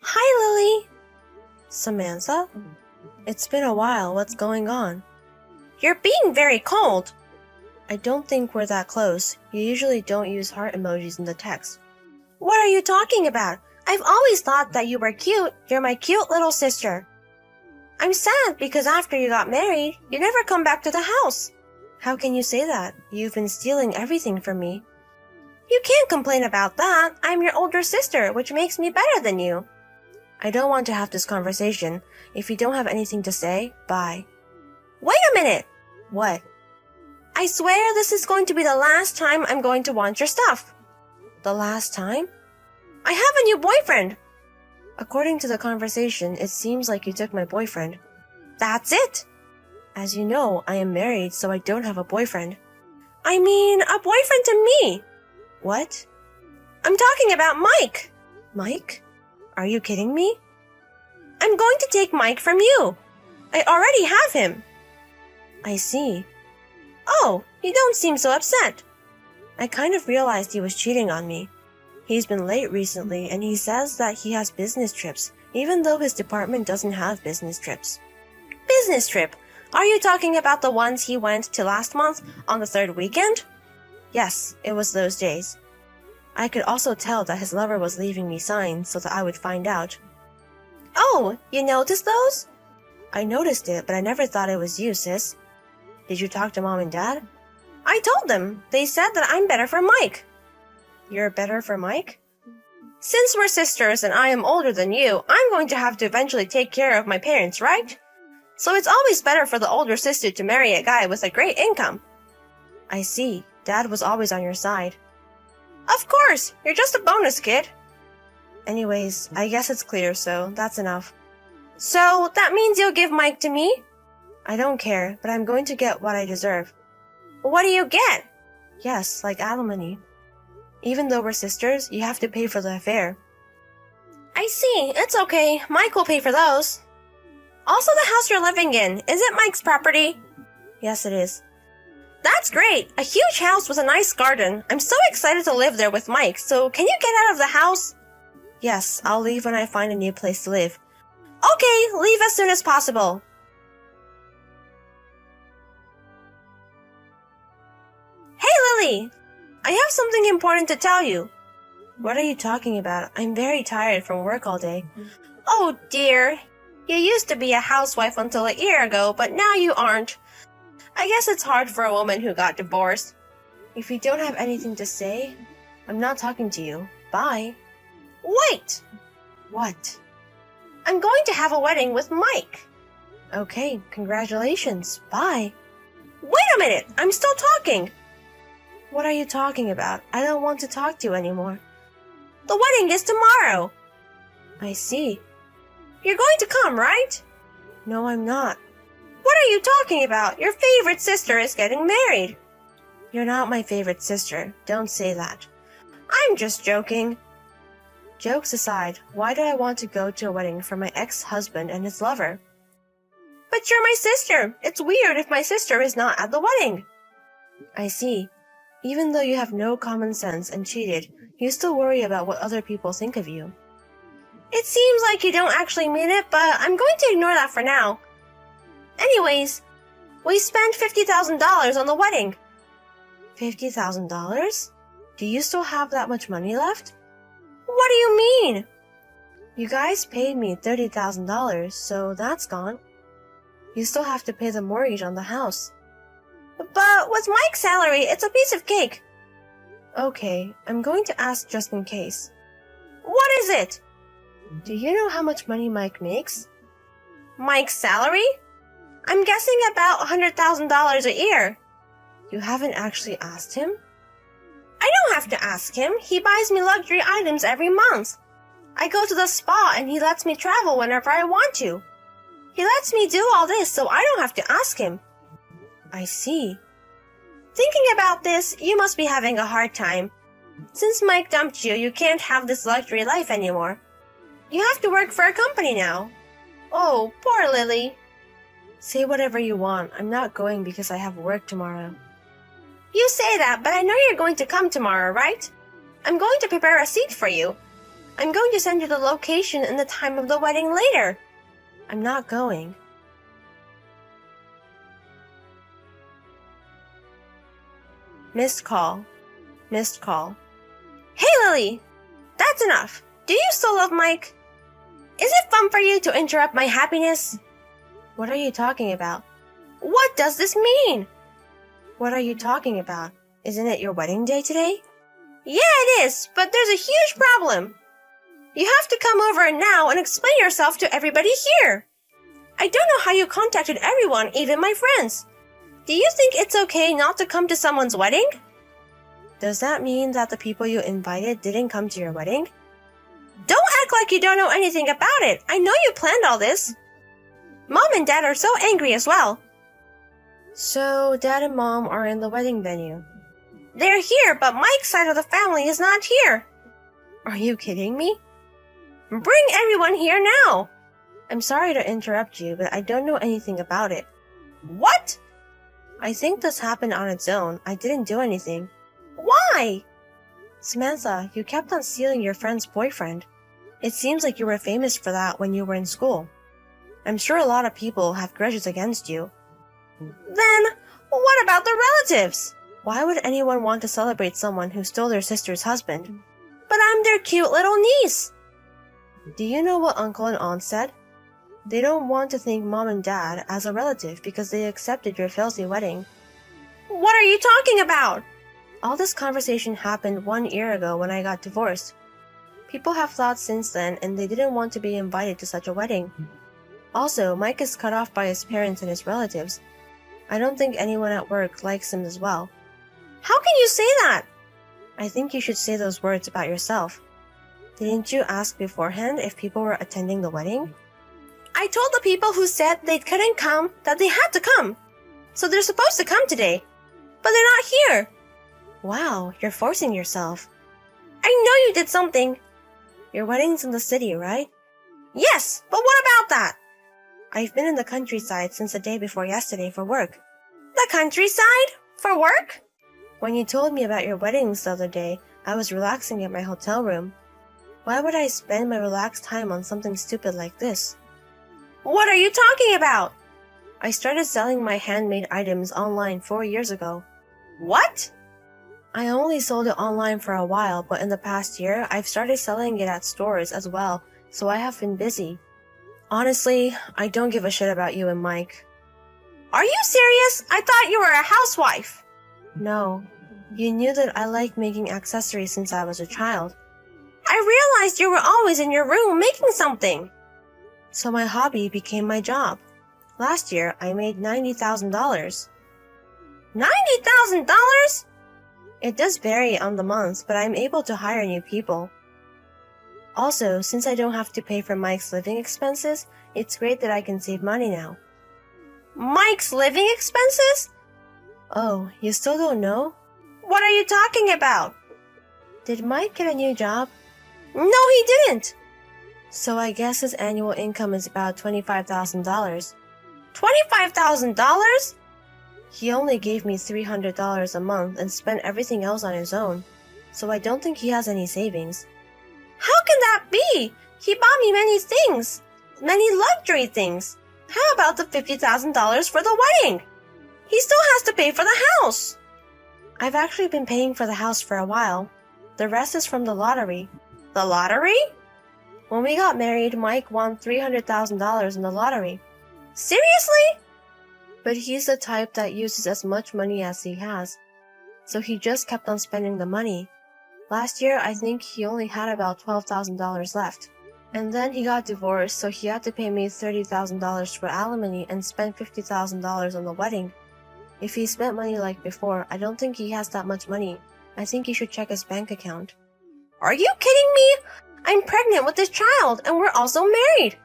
Hi, Lily. Samantha? It's been a while. What's going on? You're being very cold. I don't think we're that close. You usually don't use heart emojis in the text. What are you talking about? I've always thought that you were cute. You're my cute little sister. I'm sad because after you got married, you never come back to the house. How can you say that? You've been stealing everything from me. You can't complain about that. I'm your older sister, which makes me better than you. I don't want to have this conversation. If you don't have anything to say, bye. Wait a minute! What? I swear this is going to be the last time I'm going to want your stuff. The last time? I have a new boyfriend. According to the conversation, it seems like you took my boyfriend. That's it. As you know, I am married, so I don't have a boyfriend. I mean, a boyfriend to me. What? I'm talking about Mike. Mike? Are you kidding me? I'm going to take Mike from you. I already have him. I see. Oh, you don't seem so upset. I kind of realized he was cheating on me. He's been late recently, and he says that he has business trips, even though his department doesn't have business trips. Business trip? Are you talking about the ones he went to last month on the third weekend? Yes, it was those days. I could also tell that his lover was leaving me signs so that I would find out. Oh, you noticed those? I noticed it, but I never thought it was you, sis. Did you talk to Mom and Dad? I told them. They said that I'm better for Mike. You're better for Mike? Since we're sisters and I am older than you, I'm going to have to eventually take care of my parents, right? So it's always better for the older sister to marry a guy with a great income. I see. Dad was always on your side. Of course! You're just a bonus kid. Anyways, I guess it's clear, so that's enough. So, that means you'll give Mike to me? I don't care, but I'm going to get what I deserve. What do you get? Yes, like alimony. Even though we're sisters, you have to pay for the affair. I see. It's okay. Mike will pay for those. Also, the house you're living in, is it Mike's property? Yes, it is. That's great! A huge house with a nice garden. I'm so excited to live there with Mike, so can you get out of the house? Yes, I'll leave when I find a new place to live. Okay, leave as soon as possible. Hey, Lily! I have something important to tell you. What are you talking about? I'm very tired from work all day. Oh dear. You used to be a housewife until a year ago, but now you aren't. I guess it's hard for a woman who got divorced. If you don't have anything to say, I'm not talking to you. Bye. Wait! What? I'm going to have a wedding with Mike. Okay, congratulations. Bye. Wait a minute! I'm still talking! What are you talking about? I don't want to talk to you anymore. The wedding is tomorrow. I see. You're going to come, right? No, I'm not. What are you talking about? Your favorite sister is getting married. You're not my favorite sister. Don't say that. I'm just joking. Jokes aside, why do I want to go to a wedding for my ex-husband and his lover? But you're my sister. It's weird if my sister is not at the wedding. I see. Even though you have no common sense and cheated, you still worry about what other people think of you. It seems like you don't actually mean it, but I'm going to ignore that for now. Anyways, we spent $50,000 on the wedding. $50,000? Do you still have that much money left? What do you mean? You guys paid me $30,000, so that's gone. You still have to pay the mortgage on the house. But with Mike's salary, it's a piece of cake. Okay, I'm going to ask just in case. What is it? Do you know how much money Mike makes? Mike's salary? I'm guessing about $100,000 a year. You haven't actually asked him? I don't have to ask him. He buys me luxury items every month. I go to the spa and he lets me travel whenever I want to. He lets me do all this so I don't have to ask him. I see. Thinking about this, you must be having a hard time. Since Mike dumped you, you can't have this luxury life anymore. You have to work for a company now. Oh, poor Lily. Say whatever you want. I'm not going because I have work tomorrow. You say that, but I know you're going to come tomorrow, right? I'm going to prepare a seat for you. I'm going to send you the location and the time of the wedding later. I'm not going. Missed call. Missed call. Hey, Lily! That's enough. Do you still love Mike? Is it fun for you to interrupt my happiness? What are you talking about? What does this mean? What are you talking about? Isn't it your wedding day today? Yeah, it is, but there's a huge problem. You have to come over now and explain yourself to everybody here. I don't know how you contacted everyone, even my friends. Do you think it's okay not to come to someone's wedding? Does that mean that the people you invited didn't come to your wedding? Don't act like you don't know anything about it. I know you planned all this. Mom and Dad are so angry as well. So, Dad and Mom are in the wedding venue. They're here, but Mike's side of the family is not here. Are you kidding me? Bring everyone here now. I'm sorry to interrupt you, but I don't know anything about it. What? I think this happened on its own. I didn't do anything. Why? Samantha, you kept on stealing your friend's boyfriend. It seems like you were famous for that when you were in school. I'm sure a lot of people have grudges against you. Then, what about the relatives? Why would anyone want to celebrate someone who stole their sister's husband? But I'm their cute little niece. Do you know what Uncle and Aunt said? They don't want to thank Mom and Dad as a relative because they accepted your filthy wedding. What are you talking about? All this conversation happened 1 year ago when I got divorced. People have thought since then and they didn't want to be invited to such a wedding. Also, Mike is cut off by his parents and his relatives. I don't think anyone at work likes him as well. How can you say that? I think you should say those words about yourself. Didn't you ask beforehand if people were attending the wedding? I told the people who said they couldn't come that they had to come. So they're supposed to come today. But they're not here. Wow, you're forcing yourself. I know you did something. Your wedding's in the city, right? Yes, but what about that? I've been in the countryside since the day before yesterday for work. The countryside? For work? When you told me about your weddings the other day, I was relaxing at my hotel room. Why would I spend my relaxed time on something stupid like this? What are you talking about? I started selling my handmade items online 4 years ago. What? I only sold it online for a while, but in the past year, I've started selling it at stores as well, so I have been busy. Honestly, I don't give a shit about you and Mike. Are you serious? I thought you were a housewife. No. You knew that I like making accessories since I was a child. I realized you were always in your room making something. So my hobby became my job. Last year, I made $90,000. $90,000? It does vary on the months, but I'm able to hire new people. Also, since I don't have to pay for Mike's living expenses, it's great that I can save money now. Mike's living expenses? Oh, you still don't know? What are you talking about? Did Mike get a new job? No, he didn't. So I guess his annual income is about $25,000. $25,000? He only gave me $300 a month and spent everything else on his own, so I don't think he has any savings. How can that be? He bought me many things. Many luxury things. How about the $50,000 for the wedding? He still has to pay for the house. I've actually been paying for the house for a while. The rest is from the lottery. The lottery? When we got married, Mike won $300,000 in the lottery. Seriously? But he's the type that uses as much money as he has. So he just kept on spending the money. Last year, I think he only had about $12,000 left. And then he got divorced, so he had to pay me $30,000 for alimony and spend $50,000 on the wedding. If he spent money like before, I don't think he has that much money. I think he should check his bank account. Are you kidding me? I'm pregnant with this child, and we're also married.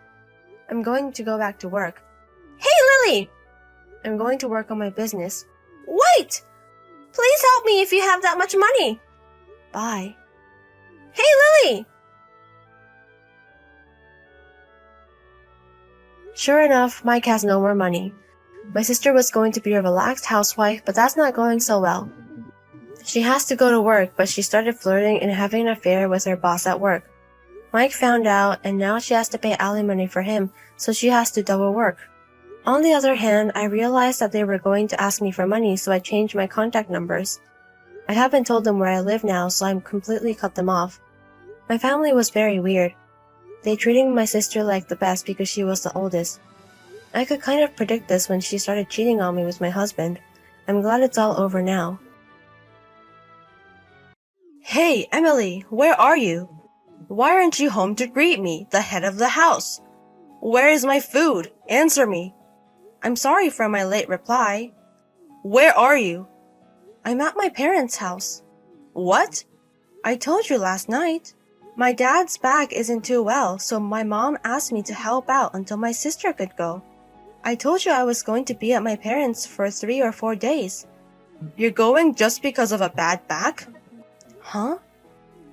I'm going to go back to work. Hey, Lily! I'm going to work on my business. Wait! Please help me if you have that much money. Bye. Hey, Lily! Sure enough, Mike has no more money. My sister was going to be a relaxed housewife, but that's not going so well. She has to go to work, but she started flirting and having an affair with her boss at work. Mike found out, and now she has to pay alimony for him, so she has to double work. On the other hand, I realized that they were going to ask me for money, so I changed my contact numbers. I haven't told them where I live now, so I'm completely cut them off. My family was very weird. They treated my sister like the best because she was the oldest. I could kind of predict this when she started cheating on me with my husband. I'm glad it's all over now. Hey, Emily, where are you? Why aren't you home to greet me, the head of the house? Where is my food? Answer me. I'm sorry for my late reply. Where are you? I'm at my parents' house. What? I told you last night. My dad's back isn't too well, so my mom asked me to help out until my sister could go. I told you I was going to be at my parents' for 3 or 4 days. You're going just because of a bad back? Huh?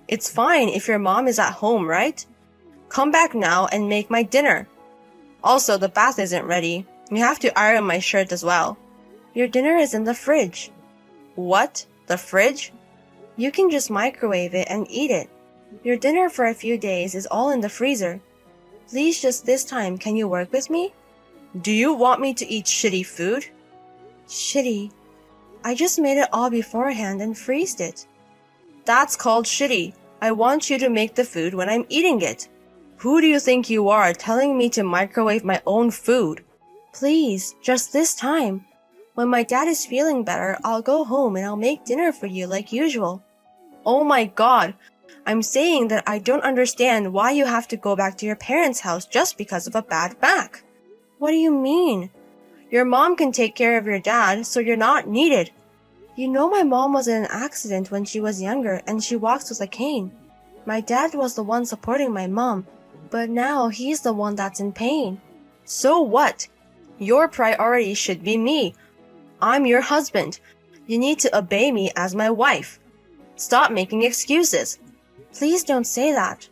It's fine if your mom is at home, right? Come back now and make my dinner. Also, the bath isn't ready. You have to iron my shirt as well. Your dinner is in the fridge. What? The fridge? You can just microwave it and eat it. Your dinner for a few days is all in the freezer. Please, just this time, can you work with me? Do you want me to eat shitty food? Shitty? I just made it all beforehand and freezed it. That's called shitty. I want you to make the food when I'm eating it. Who do you think you are telling me to microwave my own food? Please, just this time. When my dad is feeling better, I'll go home and I'll make dinner for you like usual. Oh my god. I'm saying that I don't understand why you have to go back to your parents' house just because of a bad back. What do you mean? Your mom can take care of your dad, so you're not needed. You know my mom was in an accident when she was younger and she walks with a cane. My dad was the one supporting my mom, but now he's the one that's in pain. So what? Your priority should be me. I'm your husband. You need to obey me as my wife. Stop making excuses. Please don't say that.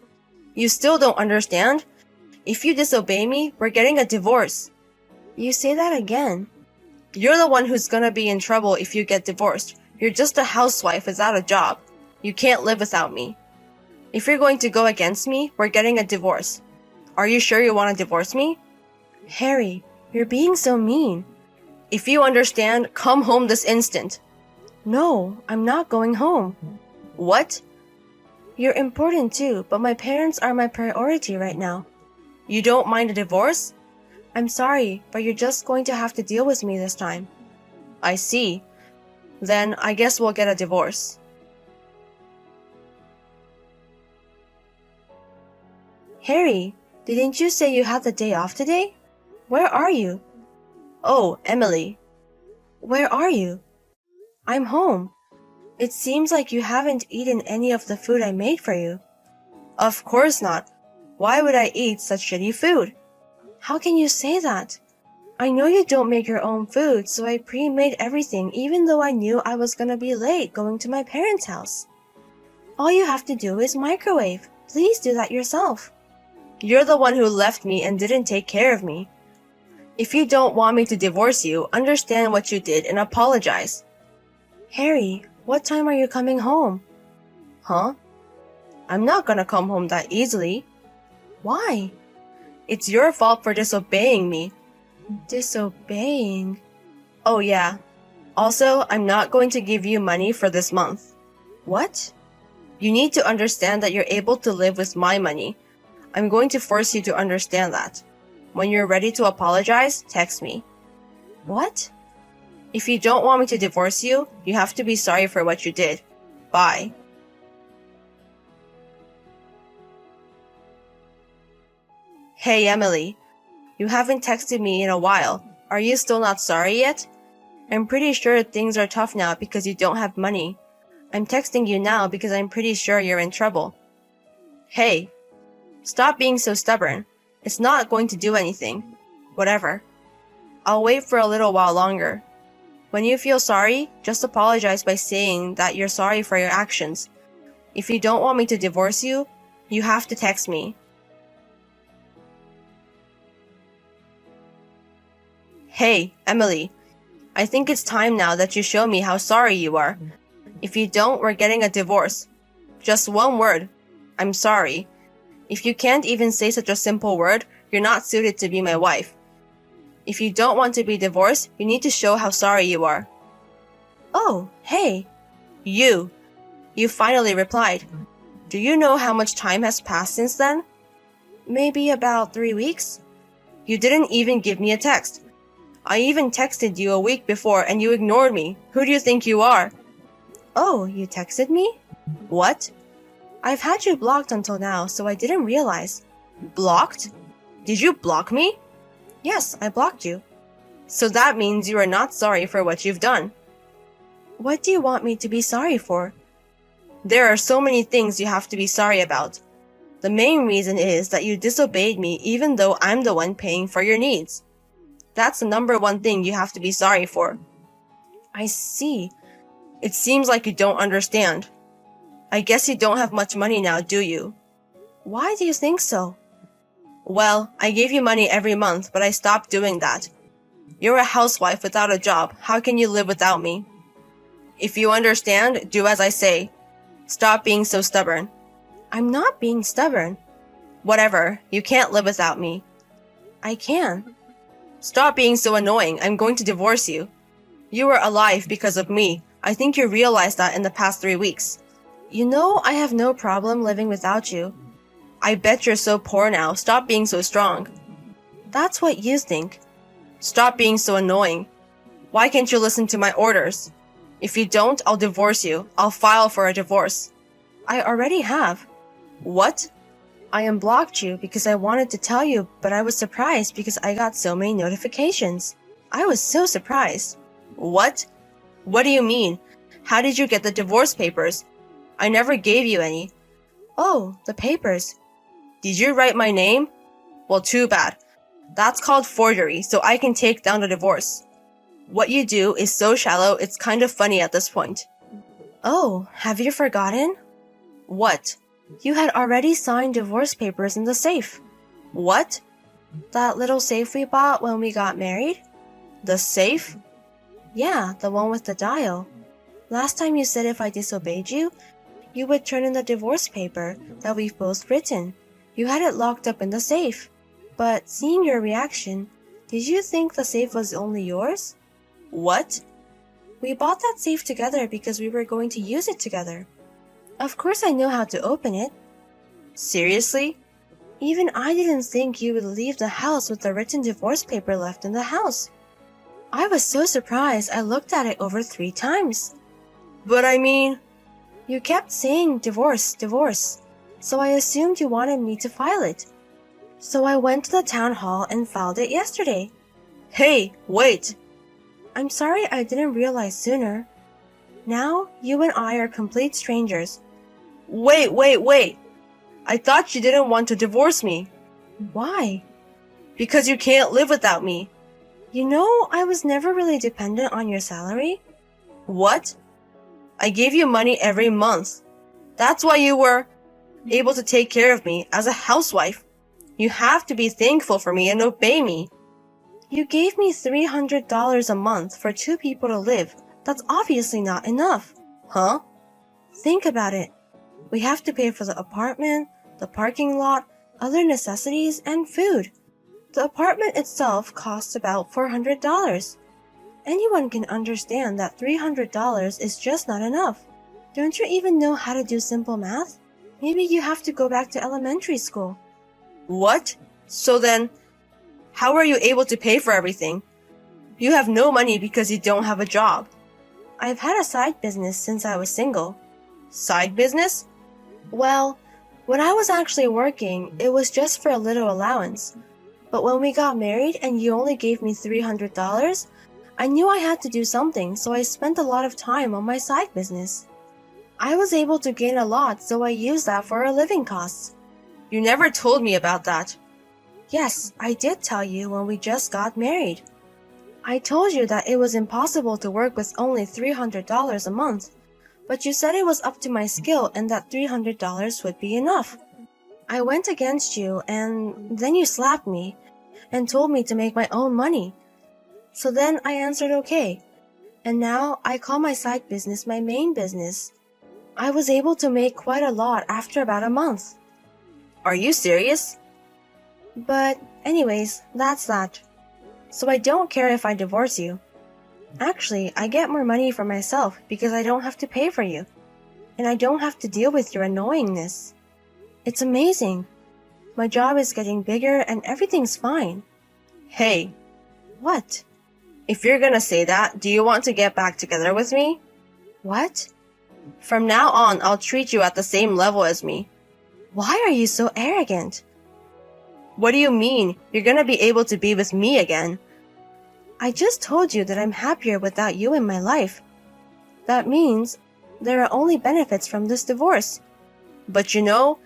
You still don't understand? If you disobey me, we're getting a divorce. You say that again. You're the one who's gonna be in trouble if you get divorced. You're just a housewife without a job. You can't live without me. If you're going to go against me, we're getting a divorce. Are you sure you want to divorce me? Harry, you're being so mean. If you understand, come home this instant. No, I'm not going home. What? You're important too, but my parents are my priority right now. You don't mind a divorce? I'm sorry, but you're just going to have to deal with me this time. I see. Then I guess we'll get a divorce. Harry, didn't you say you had the day off today? Where are you? Oh, Emily. Where are you? I'm home. It seems like you haven't eaten any of the food I made for you. Of course not. Why would I eat such shitty food? How can you say that? I know you don't make your own food, so I pre-made everything even though I knew I was gonna be late going to my parents' house. All you have to do is microwave. Please do that yourself. You're the one who left me and didn't take care of me. If you don't want me to divorce you, understand what you did and apologize. Harry, what time are you coming home? Huh? I'm not gonna come home that easily. Why? It's your fault for disobeying me. Disobeying? Oh yeah. Also, I'm not going to give you money for this month. What? You need to understand that you're able to live with my money. I'm going to force you to understand that. When you're ready to apologize, text me. What? If you don't want me to divorce you, you have to be sorry for what you did. Bye. Hey, Emily. You haven't texted me in a while. Are you still not sorry yet? I'm pretty sure things are tough now because you don't have money. I'm texting you now because I'm pretty sure you're in trouble. Hey. Stop being so stubborn. It's not going to do anything. Whatever. I'll wait for a little while longer. When you feel sorry, just apologize by saying that you're sorry for your actions. If you don't want me to divorce you, you have to text me. Hey, Emily. I think it's time now that you show me how sorry you are. If you don't, we're getting a divorce. Just one word. I'm sorry. If you can't even say such a simple word, you're not suited to be my wife. If you don't want to be divorced, you need to show how sorry you are. Oh, hey. You finally replied. Do you know how much time has passed since then? Maybe about 3 weeks. You didn't even give me a text. I even texted you a week before and you ignored me. Who do you think you are? Oh, you texted me? What? I've had you blocked until now, so I didn't realize. Blocked? Did you block me? Yes, I blocked you. So that means you are not sorry for what you've done. What do you want me to be sorry for? There are so many things you have to be sorry about. The main reason is that you disobeyed me even though I'm the one paying for your needs. That's the number one thing you have to be sorry for. I see. It seems like you don't understand. I guess you don't have much money now, do you? Why do you think so? Well, I gave you money every month, but I stopped doing that. You're a housewife without a job. How can you live without me? If you understand, do as I say. Stop being so stubborn. I'm not being stubborn. Whatever, you can't live without me. I can. Stop being so annoying. I'm going to divorce you. You are alive because of me. I think you realized that in the past 3 weeks. You know, I have no problem living without you. I bet you're so poor now. Stop being so strong. That's what you think. Stop being so annoying. Why can't you listen to my orders? If you don't, I'll divorce you. I'll file for a divorce. I already have. What? I unblocked you because I wanted to tell you, but I was surprised because I got so many notifications. I was so surprised. What? What do you mean? How did you get the divorce papers? I never gave you any. Oh, the papers. Did you write my name? Well, too bad. That's called forgery, so I can take down the divorce. What you do is so shallow, it's kind of funny at this point. Oh, have you forgotten? What? You had already signed divorce papers in the safe. What? That little safe we bought when we got married? The safe? Yeah, the one with the dial. Last time you said if I disobeyed you, you would turn in the divorce paper that we've both written. You had it locked up in the safe. But seeing your reaction, did you think the safe was only yours? What? We bought that safe together because we were going to use it together. Of course I know how to open it. Seriously? Even I didn't think you would leave the house with the written divorce paper left in the house. I was so surprised I looked at it over 3 times. But I mean... You kept saying divorce, divorce, so I assumed you wanted me to file it. So I went to the town hall and filed it yesterday. Hey, wait! I'm sorry I didn't realize sooner. Now, you and I are complete strangers. Wait! I thought you didn't want to divorce me. Why? Because you can't live without me. You know, I was never really dependent on your salary. What? I gave you money every month. That's why you were able to take care of me as a housewife. You have to be thankful for me and obey me. You gave me $300 a month for 2 people to live. That's obviously not enough. Huh? Think about it. We have to pay for the apartment, the parking lot, other necessities, and food. The apartment itself costs about $400. Anyone can understand that $300 is just not enough. Don't you even know how to do simple math? Maybe you have to go back to elementary school. What? So then, how are you able to pay for everything? You have no money because you don't have a job. I've had a side business since I was single. Side business? Well, when I was actually working, it was just for a little allowance. But when we got married and you only gave me $300, I knew I had to do something, so I spent a lot of time on my side business. I was able to gain a lot, so I used that for our living costs. You never told me about that. Yes, I did tell you when we just got married. I told you that it was impossible to work with only $300 a month, but you said it was up to my skill and that $300 would be enough. I went against you, and then you slapped me and told me to make my own money. So then I answered okay, and now I call my side business my main business. I was able to make quite a lot after about a month. Are you serious? But anyways, that's that. So I don't care if I divorce you. Actually, I get more money for myself because I don't have to pay for you. And I don't have to deal with your annoyingness. It's amazing. My job is getting bigger and everything's fine. Hey. What? If you're gonna say that, do you want to get back together with me? What? From now on, I'll treat you at the same level as me. Why are you so arrogant? What do you mean? You're gonna be able to be with me again. I just told you that I'm happier without you in my life. That means there are only benefits from this divorce. But you know,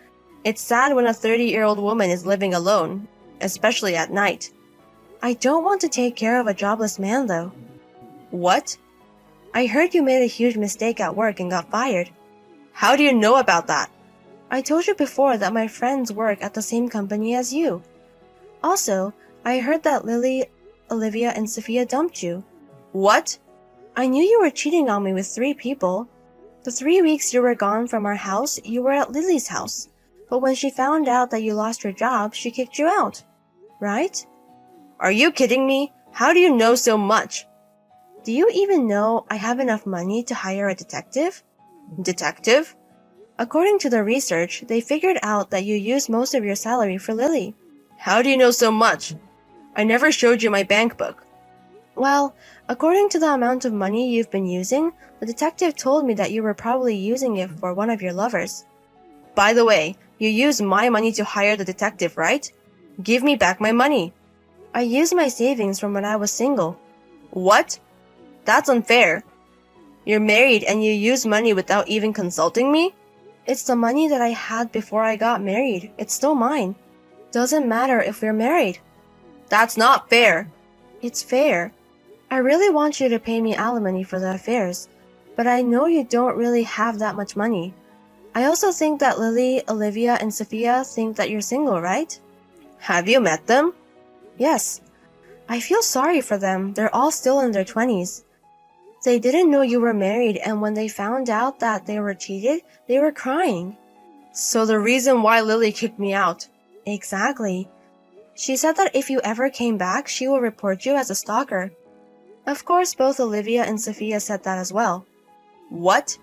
it's sad when a 30-year-old woman is living alone, especially at night. I don't want to take care of a jobless man though. What? I heard you made a huge mistake at work and got fired. How do you know about that? I told you before that my friends work at the same company as you. Also, I heard that Lily, Olivia, and Sophia dumped you. What? I knew you were cheating on me with 3 people. The 3 weeks you were gone from our house, you were at Lily's house. But when she found out that you lost your job, she kicked you out. Right? Are you kidding me? How do you know so much? Do you even know I have enough money to hire a detective? Detective? According to the research, they figured out that you used most of your salary for Lily. How do you know so much? I never showed you my bank book. Well, according to the amount of money you've been using, the detective told me that you were probably using it for one of your lovers. By the way, you used my money to hire the detective, right? Give me back my money. I used my savings from when I was single. What? That's unfair. You're married and you use money without even consulting me? It's the money that I had before I got married. It's still mine. Doesn't matter if we're married. That's not fair. It's fair. I really want you to pay me alimony for the affairs, but I know you don't really have that much money. I also think that Lily, Olivia, and Sophia think that you're single, right? Have you met them? Yes. I feel sorry for them. They're all still in their 20s. They didn't know you were married, and when they found out that they were cheated, they were crying. So the reason why Lily kicked me out. Exactly. She said that if you ever came back, she will report you as a stalker. Of course, both Olivia and Sophia said that as well. What?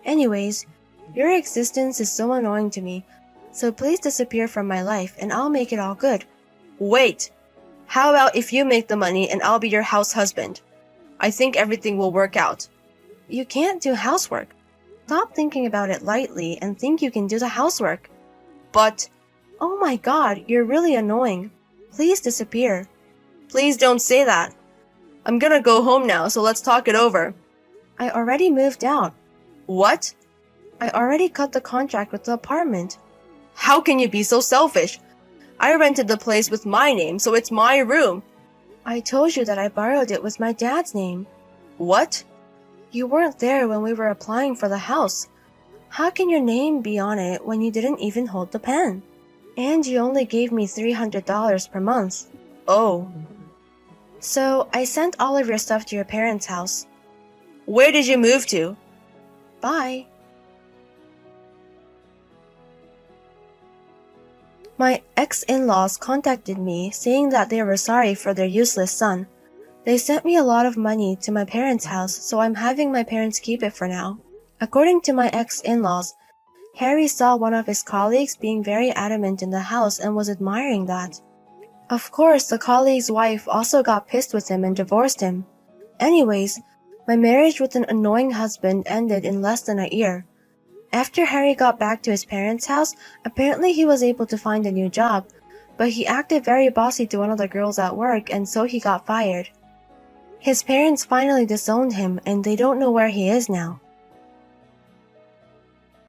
Anyways, your existence is so annoying to me, so please disappear from my life and I'll make it all good. Wait! How about if you make the money and I'll be your house husband? I think everything will work out. You can't do housework. Stop thinking about it lightly and think you can do the housework. But... Oh my god, you're really annoying. Please disappear. Please don't say that. I'm gonna go home now, so let's talk it over. I already moved out. What? I already cut the contract with the apartment. How can you be so selfish? I rented the place with my name, so it's my room. I told you that I borrowed it with my dad's name. What? You weren't there when we were applying for the house. How can your name be on it when you didn't even hold the pen? And you only gave me $300 per month. Oh. So, I sent all of your stuff to your parents' house. Where did you move to? Bye. My ex-in-laws contacted me saying that they were sorry for their useless son. They sent me a lot of money to my parents' house, so I'm having my parents keep it for now. According to my ex-in-laws, Harry saw one of his colleagues being very adamant in the house and was admiring that. Of course, the colleague's wife also got pissed with him and divorced him. Anyways, my marriage with an annoying husband ended in less than a year. After Harry got back to his parents' house, apparently he was able to find a new job, but he acted very bossy to one of the girls at work and so he got fired. His parents finally disowned him and they don't know where he is now.